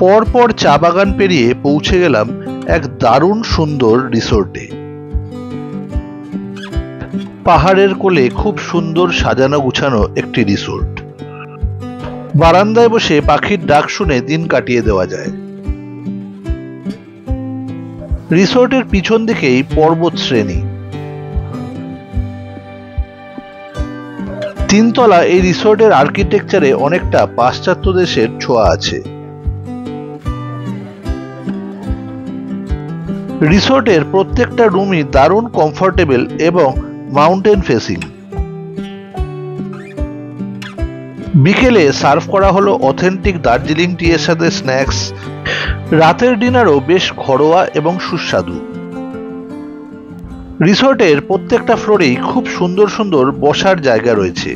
পরপর চা বাগান পেরিয়ে পৌঁছে গেলাম এক দারুণ সুন্দর রিসোর্টে। পাহাড়ের কোলে খুব সুন্দর সাজানো গুছানো একটি রিসোর্ট। বারান্দায় বসে পাখির ডাক শুনে দিন কাটিয়ে দেওয়া যায়। রিসোর্টের পিছন দিকেই পর্বত শ্রেণী। তিনতলা এই রিসোর্টের আর্কিটেকচারে অনেকটা পাশ্চাত্য দেশের ছোঁয়া আছে। রিসোর্টের প্রত্যেকটা রুমই দারুণ কমফোর্টেবল এবং মাউন্টেন ফেসিং। বিকেলে সার্ভ করা হলো অথেন্টিক দার্জিলিং টি এর সাথে স্ন্যাক্স। রাতের ডিনারও বেশ ঘরোয়া এবং সুস্বাদু। রিসোর্টের প্রত্যেকটা ফ্লোরেই খুব সুন্দর সুন্দর বসার জায়গা রয়েছে।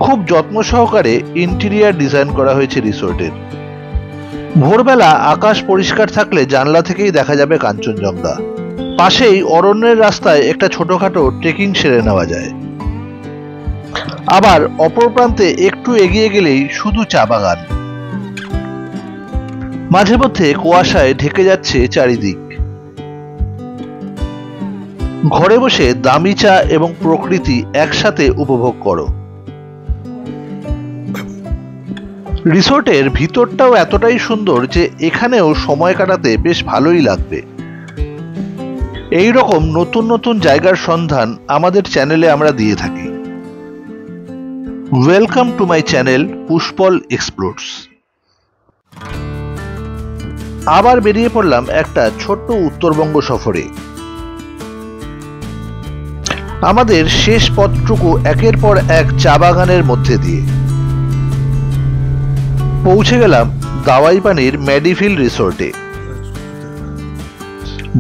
খুব যত্ন সহকারে ইন্টেরিয়ার ডিজাইন করা হয়েছে রিসোর্টের। ভোরবেলা আকাশ পরিষ্কার থাকলে জানলা থেকেই দেখা যাবে কাঞ্চনজঙ্ঘা। পাশেই অরণ্যের রাস্তায় একটা ছোটখাটো ট্রেকিং সেরে নেওয়া যায়। আবার অপর প্রান্তে একটু এগিয়ে গেলেই শুধু চা বাগান। মাঝে মধ্যে কুয়াশায় ঢেকে যাচ্ছে চারিদিক। ঘরে বসে দামি চা এবং প্রকৃতি একসাথে উপভোগ করো। রিসোর্টের ভিতরটাও এতটাই সুন্দর যে এখানেও সময় কাটাতে বেশ ভালোই লাগবে। এই রকম নতুন নতুন জায়গার সন্ধান আমাদের চ্যানেলে আমরা দিয়ে থাকি। Welcome to my channel Pushpal explores. আবার বেরিয়ে পড়লাম একটা ছোট্ট উত্তরবঙ্গ সফরে। আমাদের শেষ পথটুকু একের পর এক চা বাগানের মধ্যে দিয়ে। পৌঁছে গেলাম দাওয়াইপানির ম্যাডিভিল রিসোর্টে।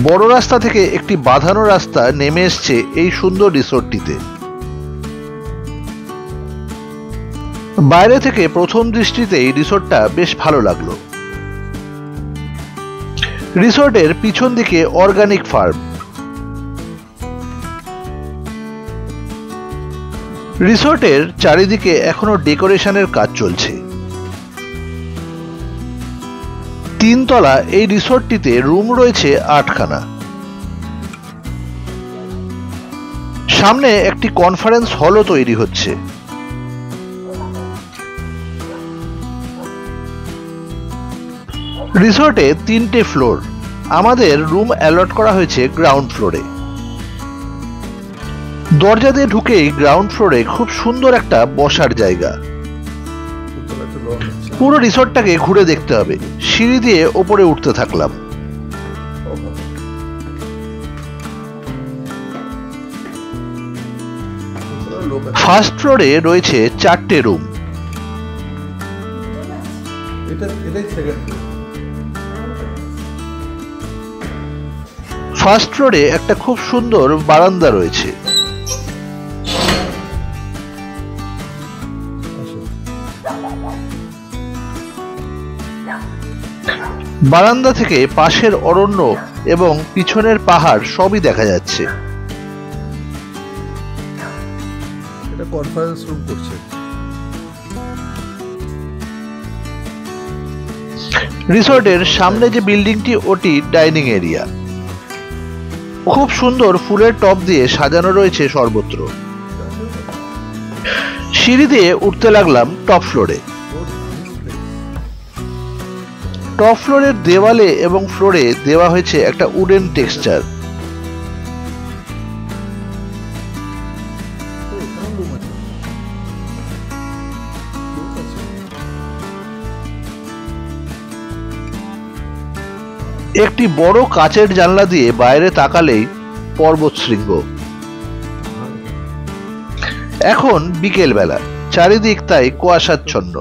বড় রাস্তা থেকে একটি বাঁধানো রাস্তা নেমে এসছে এই সুন্দর রিসোর্টটিতে। বাইরে থেকে প্রথম দৃষ্টিতেই রিসোর্টটা বেশ ভালো লাগলো। রিসোর্টের পিছন দিকে অর্গানিক ফার্ম। রিসোর্টের চারিদিকে এখনো ডেকোরেশনের কাজ চলছে। তিনতলা এই রিসোর্টটিতে রুম রয়েছে 8খানা। সামনে একটি কনফারেন্স হলও তৈরি হচ্ছে। রিসোর্টে 3টে ফ্লোর। আমাদের রুম অ্যালট করা হয়েছে গ্রাউন্ড ফ্লোরে। দরজা দিয়ে ঢুকেই গ্রাউন্ড ফ্লোরে খুব সুন্দর একটা বসার জায়গা। পুরো রিসোর্টটাকে ঘুরে দেখতে হবে। সিঁড়ি দিয়ে ওপরে উঠতে থাকলাম। ফার্স্ট ফ্লোরে রয়েছে 4টে রুম। ফার্স্ট ফ্লোরে একটা খুব সুন্দর বারান্দা রয়েছে। বারান্দা থেকে পাশের অরণ্য এবং পিছনের পাহাড় সবই দেখা যাচ্ছে। এটা কনফারেন্স রুম করছে। রিসোর্টের সামনে যে বিল্ডিংটি ওটি ডাইনিং এরিয়া। খুব সুন্দর ফুলের টব দিয়ে সাজানো রয়েছে সর্বত্র। সিঁড়ি দিয়ে উঠতে লাগলাম টপ ফ্লোরে। টপ ফ্লোরের দেওয়ালে এবং ফ্লোরে দেওয়া হয়েছে একটা উডেন টেক্সচার। একটি বড় কাচের জানলা দিয়ে বাইরে তাকালেই পর্বত শৃঙ্গ। এখন বিকেল বেলা, চারিদিক তাই কুয়াশাচ্ছন্ন।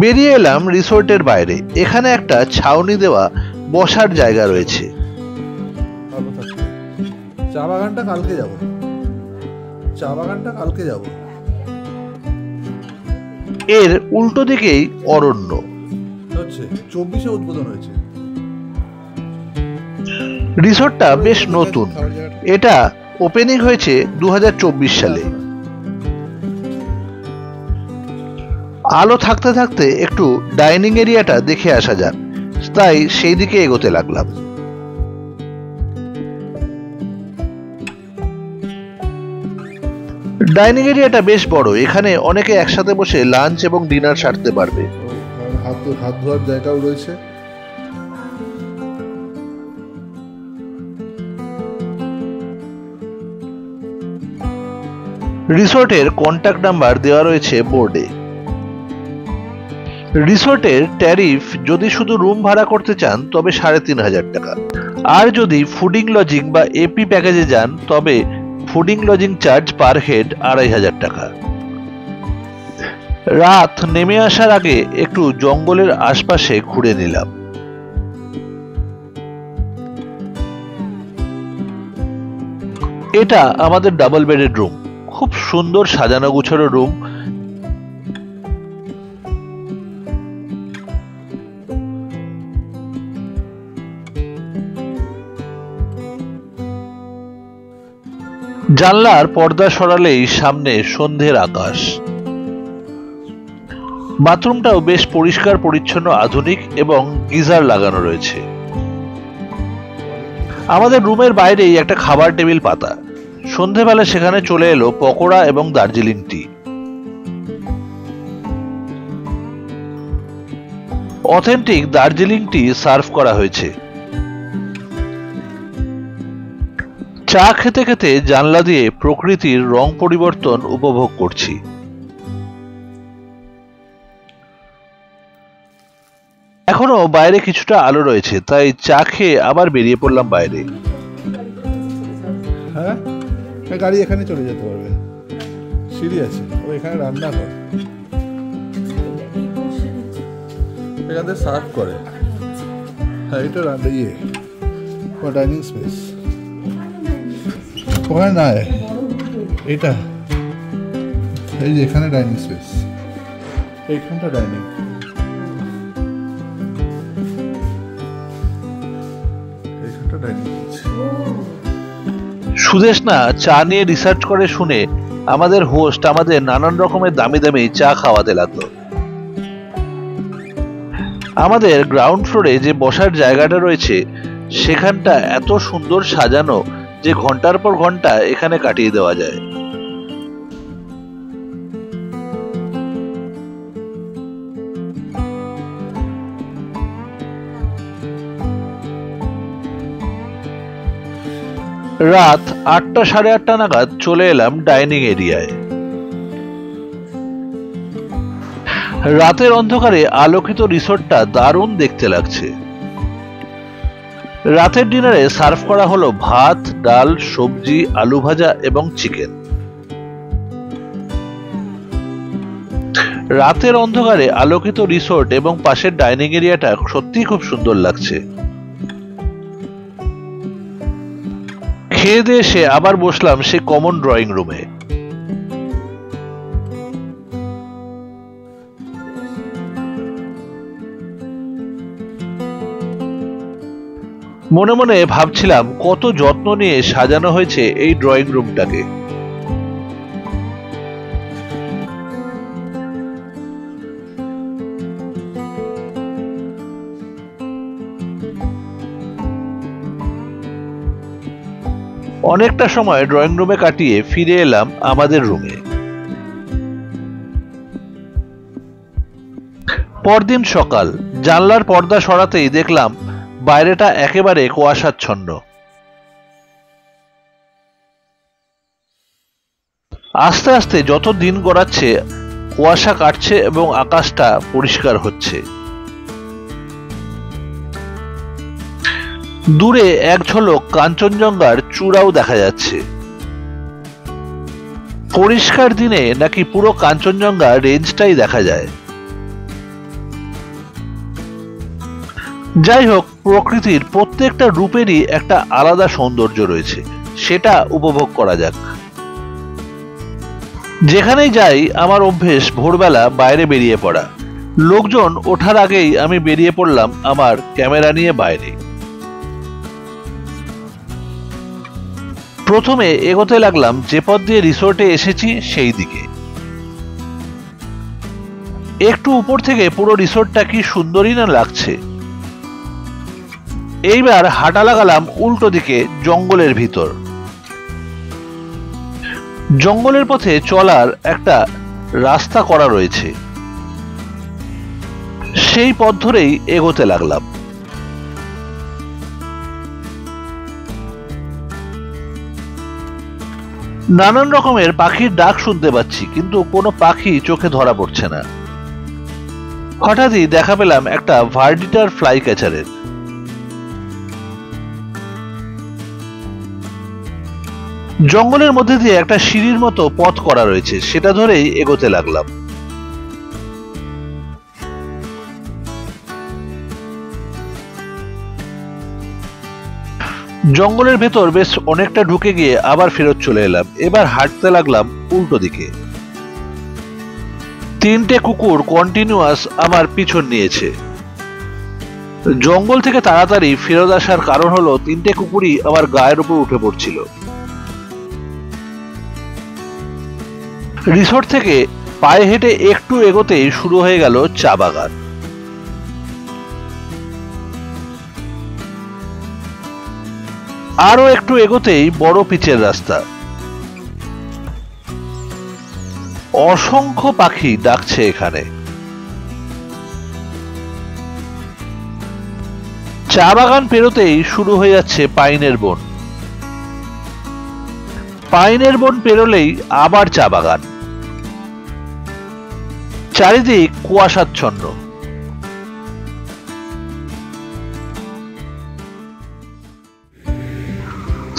বেরিয়ে এলাম রিসোর্টের বাইরে। এখানে একটা ছাউনি দেওয়া বসার জায়গা রয়েছে। চা বাগানটা কালকে যাব। এর উল্টো দিকেই অরণ্য। 24-এ উদ্বোধন হয়েছে। রিসোর্টটা বেশ নতুন। এটা ওপেনিং হয়েছে 2024 সালে। আলো থাকতে থাকতে একটু ডাইনিং এরিয়াটা দেখে আসা যাক, তাই সেই দিকে এগোতে লাগলাম। ডাইনিং এরিয়াটা বেশ বড়, এখানে অনেকে একসাথে বসে লাঞ্চ এবং ডিনার সারতে পারবে। হাত ধোয়ার জায়গাও রয়েছে। রিসোর্টের কন্ট্যাক্ট নাম্বার দেওয়া রয়েছে বোর্ডে। রিসোর্টের ট্যারিফ যদি শুধু রুম ভাড়া করতে চান তবে ৩,৫০০ টাকা, আর যদি ফুডিং লজিং বা এপি প্যাকেজে যান তবে fooding lodging charge per head ২,৫০০ টাকা। রাত নেমে আসার আগে একটু জঙ্গলের আশপাশে ঘুরে নিলাম। এটা আমাদের ডাবল বেডের রুম, খুব সুন্দর সাজানো গুছানো রুম। জানলার পর্দা সরালেই সামনে সন্ধ্যের আকাশ। বাথরুমটাও বেশ পরিষ্কার পরিচ্ছন্ন, আধুনিক এবং গিজার লাগানো রয়েছে। আমাদের রুমের বাইরেই একটা খাবার টেবিল পাতা। সন্ধেবেলা সেখানে চলে এলো পকোড়া এবং দার্জিলিং টি। অথেন্টিক দার্জিলিং টি সার্ভ করা হয়েছে। চা খেতে খেতে জানলা দিয়ে প্রকৃতির রং পরিবর্তন উপভোগ করছি। এখনো বাইরে কিছুটা আলো রয়েছে, তাই চা খেয়ে আবার বেরিয়ে পড়লাম বাইরে। হ্যাঁ, গাড়ি এখানে চলে যেতে পারবে, সিঁড়ি আছে, ও এখানে রান্না করে, এখানে সার্ভ করে। হ্যাঁ, এটা রান্না ডাইনিং স্পেস ওখানে না, এটা এই যে এখানে ডাইনিং স্পেস, এইখানটা ডাইনিং। সুদেশনা চা নিয়ে রিসার্চ করে শুনে আমাদের হোস্ট আমাদের নানান রকমের দামি দামি চা খাওয়াতে লাগলো। আমাদের গ্রাউন্ড ফ্লোরে যে বসার জায়গাটা রয়েছে সেখানটা এত সুন্দর সাজানো যে ঘন্টার পর ঘন্টা এখানে কাটিয়ে দেওয়া যায়। রাত ৮টা সাড়ে ৮টা নাগাদ চলে এলাম ডাইনিং এরিয়ায়। রাতের অন্ধকারে আলোকিত রিসোর্টটা দারুণ দেখতে লাগছে। রাতের ডিনারে সার্ভ করা হলো ভাত, ডাল, সবজি, আলু ভাজা এবং চিকেন। রাতের অন্ধকারে আলোকিত রিসোর্ট এবং পাশের ডাইনিং এরিয়াটা সত্যিই খুব সুন্দর লাগছে। খেয়ে দিয়ে এসে আবার বসলাম সে কমন ড্রয়িং রুমে। মনে মনে ভাবছিলাম কত যত্ন নিয়ে সাজানো হয়েছে এই ড্রয়িং রুমটাকে। অনেকটা সময় ড্রয়িং রুমে কাটিয়ে ফিরে এলাম আমাদের রুমে। পরদিন সকাল, জানলার পর্দা সরাতেই দেখলাম বাইরেটা একেবারে কুয়াশাচ্ছন্ন। আস্তে আস্তে যত দিন গড়াচ্ছে কুয়াশা কাটছে এবং আকাশটা পরিষ্কার হচ্ছে। দূরে এক ঝলক কাঞ্চনজঙ্ঘার চূড়াও দেখা যাচ্ছে। পরিষ্কার দিনে নাকি পুরো কাঞ্চনজঙ্ঘা রেঞ্জটাই দেখা যায়। যাই হোক, প্রকৃতির প্রত্যেকটা রূপেরই একটা আলাদা সৌন্দর্য রয়েছে, সেটা উপভোগ করা যাক। যেখানেই যাই আমার অভ্যেস ভোরবেলা বাইরে বেরিয়ে পড়া। লোকজন ওঠার আগেই আমি বেরিয়ে পড়লাম আমার ক্যামেরা নিয়ে বাইরে। প্রথমে এগোতে লাগলাম যে পথ দিয়ে রিসোর্টে এসেছি সেই দিকে। একটু উপর থেকে পুরো রিসোর্টটা কি সুন্দরই না লাগছে। এইবার হাঁটা লাগালাম উল্টো দিকে জঙ্গলের ভিতর। জঙ্গলের পথে চলার একটা রাস্তা করা রয়েছে, সেই পথ ধরেই এগোতে লাগলাম। নানান রকমের পাখির ডাক শুনতে পাচ্ছি, কিন্তু কোনো পাখি চোখে ধরা পড়ছে না। হঠাৎই দেখা পেলাম একটা ভার্ডিটার ফ্লাই ক্যাচারের। জঙ্গলের মধ্যে দিয়ে একটা সিঁড়ির মতো পথ করা রয়েছে, সেটা ধরেই এগোতে লাগলাম। জঙ্গলের ভেতর বেশ অনেকটা ঢুকে গিয়ে আবার ফেরত চলে এলাম। এবার হাঁটতে লাগলাম উল্টো দিকে। তিনটে কুকুর কন্টিনিউয়াস আমার পিছন নিয়েছে। জঙ্গল থেকে তাড়াতাড়ি ফেরত আসার কারণ হলো তিনটে কুকুরই আমার গায়ের উপর উঠে পড়ছিল। রিসোর্ট থেকে পায়ে হেঁটে একটু এগোতেই শুরু হয়ে গেল চা বাগান। আরো একটু এগোতেই বড় পিচের রাস্তা। অসংখ্য পাখি ডাকছে এখানে। চা বাগান পেরোতেই শুরু হয়ে যাচ্ছে পাইনের বন। পাইনের বন পেরোলেই আবার চা বাগান। চারিদিক কুয়াশাচ্ছন্ন।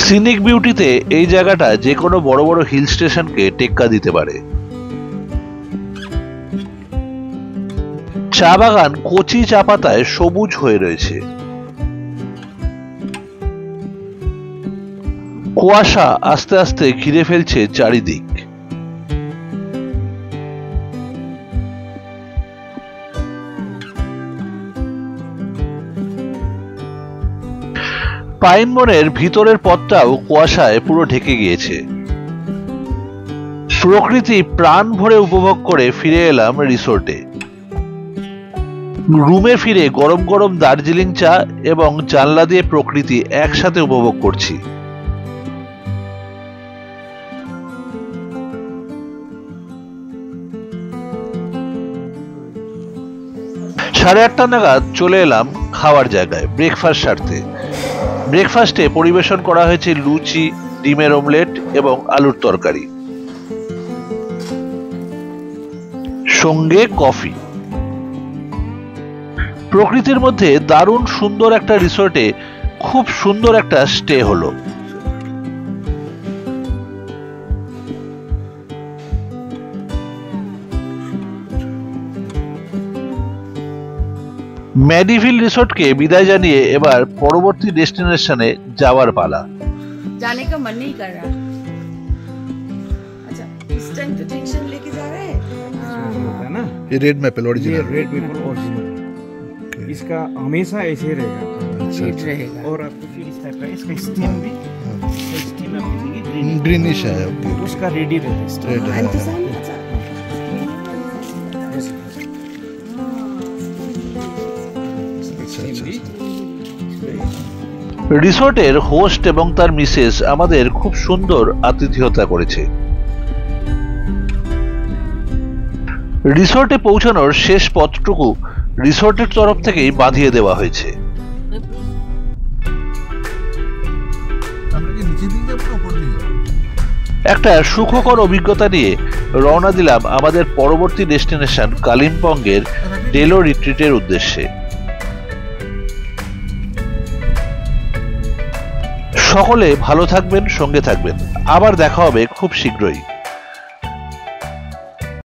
সিনিক বিউটিতে এই জায়গাটা যে কোনো বড় বড় হিল স্টেশনকে টেক্কা দিতে পারে। চা বাগান কচি চা পাতায় সবুজ হয়ে রয়েছে। কুয়াশা আস্তে আস্তে ঘিরে ফেলছে চারিদিক। পাইন বনের ভিতরের পথটাও কুয়াশায় পুরো ঢেকে গিয়েছে। প্রকৃতি প্রাণ ভরে উপভোগ করে ফিরে এলাম রিসোর্টে। রুমে ফিরে গরম গরম দার্জিলিং চা এবং জানলা দিয়ে প্রকৃতি একসাথে উপভোগ করছি। সাড়ে 8টা নাগাদ চলে এলাম খাওয়ার জায়গায় ব্রেকফাস্ট সারতে। ব্রেকফাস্টে পরিবেশন করা হয়েছে লুচি, ডিমের অমলেট এবং আলুর তরকারি, সঙ্গে কফি। প্রকৃতির মধ্যে দারুণ সুন্দর একটা রিসোর্টে খুব সুন্দর একটা স্টে হলো। মেডিভিল রিসোর্টকে বিদায় জানিয়ে এবার পরবর্তী ডেস্টিনেশনে যাওয়ার পালা। जाने का मन नहीं कर रहा। अच्छा, इस टाइम तो टेंशन लेके जा रहे हैं। होता है ना, ये रेड मैपल ये ओरिजिनल। रेड पेपर ओरिजिनल, इसका हमेशा ऐसे ही रहेगा। अच्छा, अच्छा। रहेगा। और आपको फिर इस टाइप का इसका स्टीम भी, स्टीम आप देखेंगे ग्रीनिश है, ओके। उसका रेडी रहता है स्टीम। रेड है। अच्छा, अच्छा, अच्छा। রিসোর্টের হোস্ট এবং তার মিসেস আমাদের খুব সুন্দর আতিথেয়তা করেছে। রিসোর্টে পৌঁছানোর শেষ পথটুকু রিসোর্টের তরফ থেকেই বাঁধিয়ে দেওয়া হয়েছে। একটা সুখকর অভিজ্ঞতা নিয়ে রওনা দিলাম আমাদের পরবর্তী ডেস্টিনেশন কালিম্পংয়ের ডেলো রিট্রিটের উদ্দেশ্যে। সকলে ভালো থাকবেন, সঙ্গে থাকবেন। আবার দেখা হবে খুব শীঘ্রই।